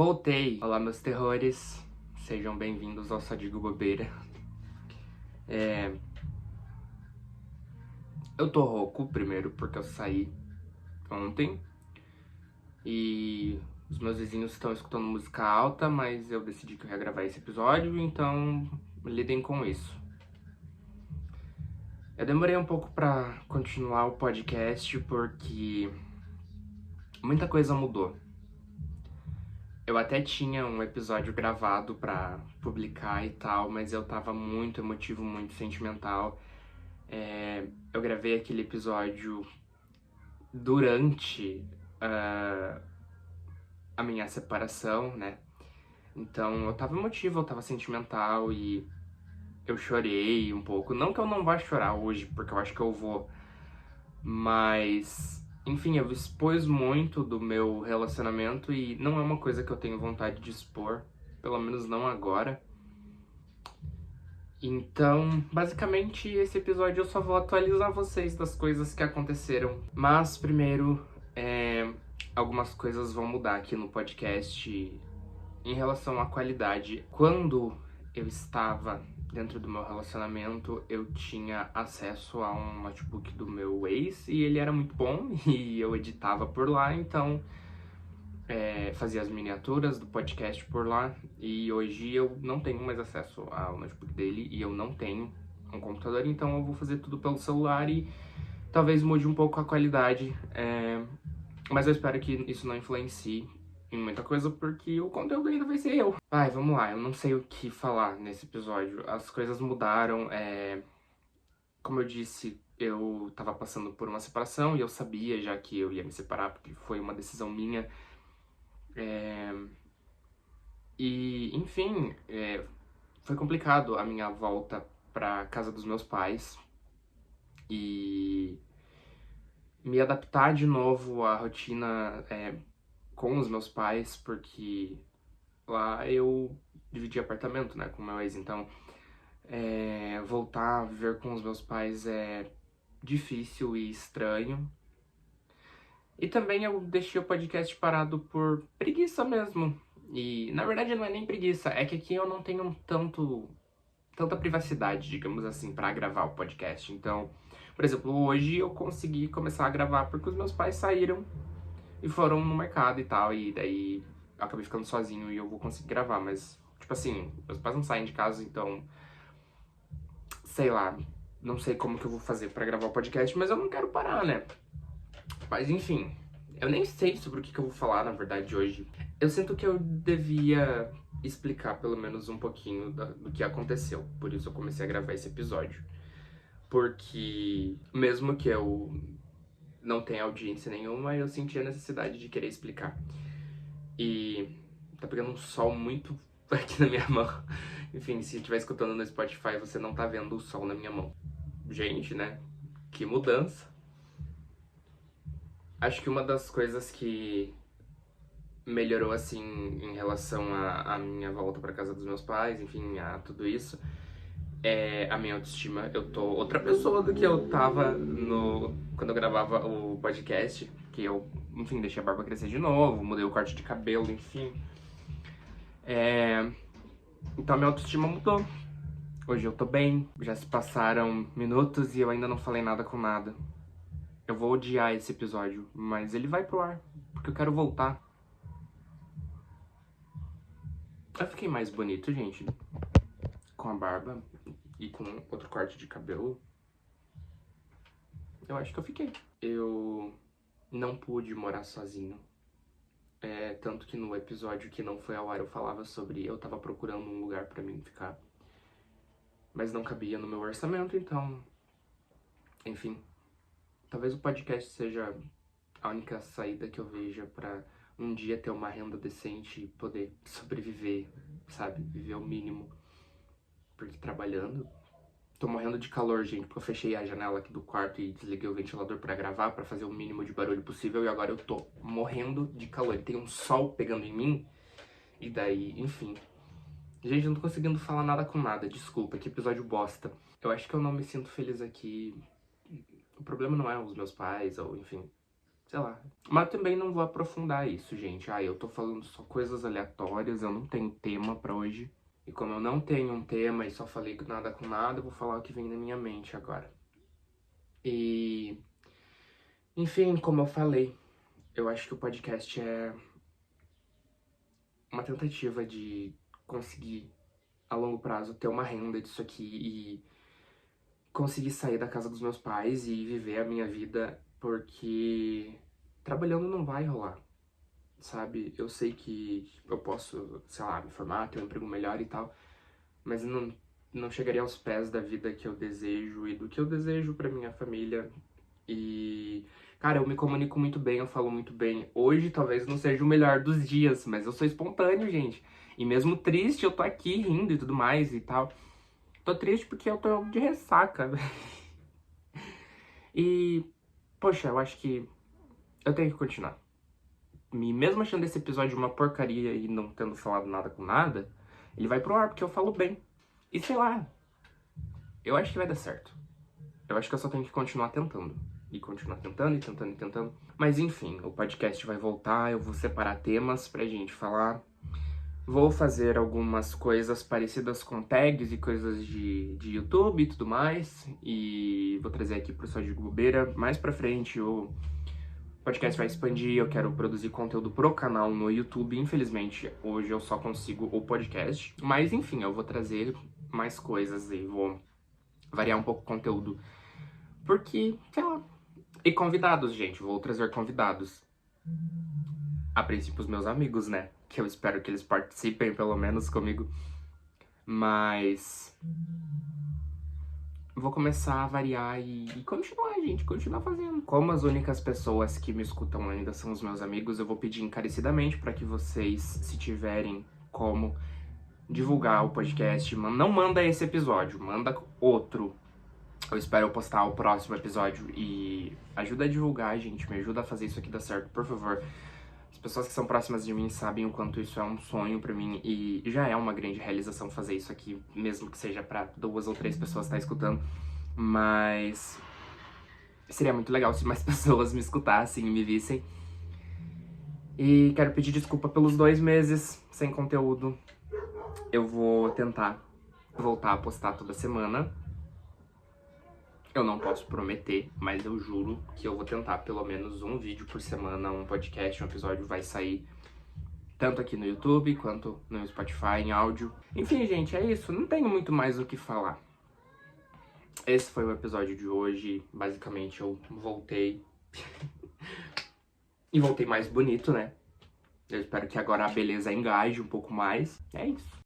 Voltei! Olá, meus terrores. Sejam bem-vindos ao Só Digo Bobeira. Eu tô rouco, primeiro, porque eu saí ontem. E os meus vizinhos estão escutando música alta, mas eu decidi que eu ia gravar esse episódio, então lidem com isso. Eu demorei um pouco pra continuar o podcast, porque muita coisa mudou. Eu até tinha um episódio gravado pra publicar e tal, mas eu tava muito emotivo, muito sentimental. Eu gravei aquele episódio durante a minha separação, né? Então eu tava emotivo, eu tava sentimental e eu chorei um pouco. Não que eu não vá chorar hoje, porque eu acho que eu vou, mas enfim, eu expus muito do meu relacionamento e não é uma coisa que eu tenho vontade de expor, pelo menos não agora. Então, basicamente, esse episódio eu só vou atualizar vocês das coisas que aconteceram. Mas, primeiro, algumas coisas vão mudar aqui no podcast em relação à qualidade. Quando eu estava dentro do meu relacionamento, eu tinha acesso a um notebook do meu ex e ele era muito bom e eu editava por lá, então fazia as miniaturas do podcast por lá. E hoje eu não tenho mais acesso ao notebook dele e eu não tenho um computador, então eu vou fazer tudo pelo celular e talvez mude um pouco a qualidade, mas eu espero que isso não influencie em muita coisa, porque o conteúdo ainda vai ser eu. Vai, vamos lá, eu não sei o que falar nesse episódio. As coisas mudaram, como eu disse, eu tava passando por uma separação e eu sabia já que eu ia me separar, porque foi uma decisão minha. E, enfim, foi complicado a minha volta pra casa dos meus pais e me adaptar de novo à rotina com os meus pais, porque lá eu dividi apartamento, né, com meu ex, então voltar a viver com os meus pais é difícil e estranho. E também eu deixei o podcast parado por preguiça mesmo. E na verdade não é nem preguiça, é que aqui eu não tenho tanta privacidade, digamos assim, pra gravar o podcast. Então, por exemplo, hoje eu consegui começar a gravar porque os meus pais saíram e foram no mercado e tal, e daí eu acabei ficando sozinho e eu vou conseguir gravar, mas, tipo assim, meus pais não saem de casa, então, sei lá, não sei como que eu vou fazer pra gravar o podcast, mas eu não quero parar, né? Mas enfim, eu nem sei sobre o que eu vou falar, na verdade, hoje. Eu sinto que eu devia explicar pelo menos um pouquinho do que aconteceu, por isso eu comecei a gravar esse episódio. Porque, mesmo que eu não tenha audiência nenhuma, eu senti a necessidade de querer explicar. E tá pegando um sol muito aqui na minha mão. Enfim, se estiver escutando no Spotify, você não tá vendo o sol na minha mão. Gente, né? Que mudança. Acho que uma das coisas que melhorou, assim, em relação à minha volta pra casa dos meus pais, enfim, a tudo isso, é a minha autoestima. Eu tô outra pessoa do que eu tava quando eu gravava o podcast, que eu, enfim, deixei a barba crescer de novo, mudei o corte de cabelo, enfim. Então a minha autoestima mudou. Hoje eu tô bem, já se passaram minutos e eu ainda não falei nada com nada. Eu vou odiar esse episódio, mas ele vai pro ar, porque eu quero voltar. Eu fiquei mais bonito, gente, com a barba e com outro corte de cabelo. Eu acho que eu fiquei. Eu não pude morar sozinho. Tanto que no episódio que não foi ao ar eu falava sobre eu tava procurando um lugar pra mim ficar. Mas não cabia no meu orçamento, então... Enfim. Talvez o podcast seja a única saída que eu veja pra um dia ter uma renda decente e poder sobreviver, sabe? Viver o mínimo. Porque trabalhando... Tô morrendo de calor, gente, porque eu fechei a janela aqui do quarto e desliguei o ventilador pra gravar, pra fazer o mínimo de barulho possível, e agora eu tô morrendo de calor. E tem um sol pegando em mim, e daí, enfim. Gente, eu não tô conseguindo falar nada com nada, desculpa, que episódio bosta. Eu acho que eu não me sinto feliz aqui. O problema não é os meus pais, ou enfim, sei lá. Mas também não vou aprofundar isso, gente. Eu tô falando só coisas aleatórias, eu não tenho tema pra hoje. E como eu não tenho um tema e só falei nada com nada, eu vou falar o que vem na minha mente agora. E... enfim, como eu falei, eu acho que o podcast é uma tentativa de conseguir, a longo prazo, ter uma renda disso aqui e conseguir sair da casa dos meus pais e viver a minha vida, porque trabalhando não vai rolar, sabe? Eu sei que eu posso, sei lá, me formar, ter um emprego melhor e tal, mas não chegaria aos pés da vida que eu desejo e do que eu desejo pra minha família. E, cara, eu me comunico muito bem, eu falo muito bem. Hoje talvez não seja o melhor dos dias, mas eu sou espontâneo, gente. E mesmo triste, eu tô aqui rindo e tudo mais e tal. Tô triste porque eu tô de ressaca. E, poxa, eu acho que eu tenho que continuar. Mesmo achando esse episódio uma porcaria e não tendo falado nada com nada, ele vai pro ar porque eu falo bem. E sei lá, eu acho que vai dar certo. Eu acho que eu só tenho que continuar tentando. E continuar tentando, e tentando, e tentando. Mas enfim, o podcast vai voltar, eu vou separar temas pra gente falar. Vou fazer algumas coisas parecidas com tags e coisas de YouTube e tudo mais. E vou trazer aqui pro Só de Bobeira. Mais pra frente o podcast vai expandir, eu quero produzir conteúdo pro canal no YouTube. Infelizmente, hoje eu só consigo o podcast. Mas enfim, eu vou trazer mais coisas e vou variar um pouco o conteúdo. Porque, sei lá. E convidados, gente, vou trazer convidados. A princípio, os meus amigos, né? Que eu espero que eles participem, pelo menos, comigo. Mas... vou começar a variar e continuar, gente, continuar fazendo. Como as únicas pessoas que me escutam ainda são os meus amigos, eu vou pedir encarecidamente para que vocês, se tiverem como divulgar o podcast, não manda esse episódio, manda outro. Eu espero eu postar o próximo episódio e ajuda a divulgar, gente, me ajuda a fazer isso aqui dar certo, por favor. As pessoas que são próximas de mim sabem o quanto isso é um sonho pra mim e já é uma grande realização fazer isso aqui, mesmo que seja pra 2 ou 3 pessoas estar escutando. Mas seria muito legal se mais pessoas me escutassem e me vissem. E quero pedir desculpa pelos 2 meses sem conteúdo. Eu vou tentar voltar a postar toda semana. Eu não posso prometer, mas eu juro que eu vou tentar pelo menos um vídeo por semana, um podcast, um episódio vai sair tanto aqui no YouTube quanto no Spotify em áudio. Enfim, gente, é isso. Não tenho muito mais o que falar. Esse foi o episódio de hoje. Basicamente, eu voltei. E voltei mais bonito, né? Eu espero que agora a beleza engaje um pouco mais. É isso.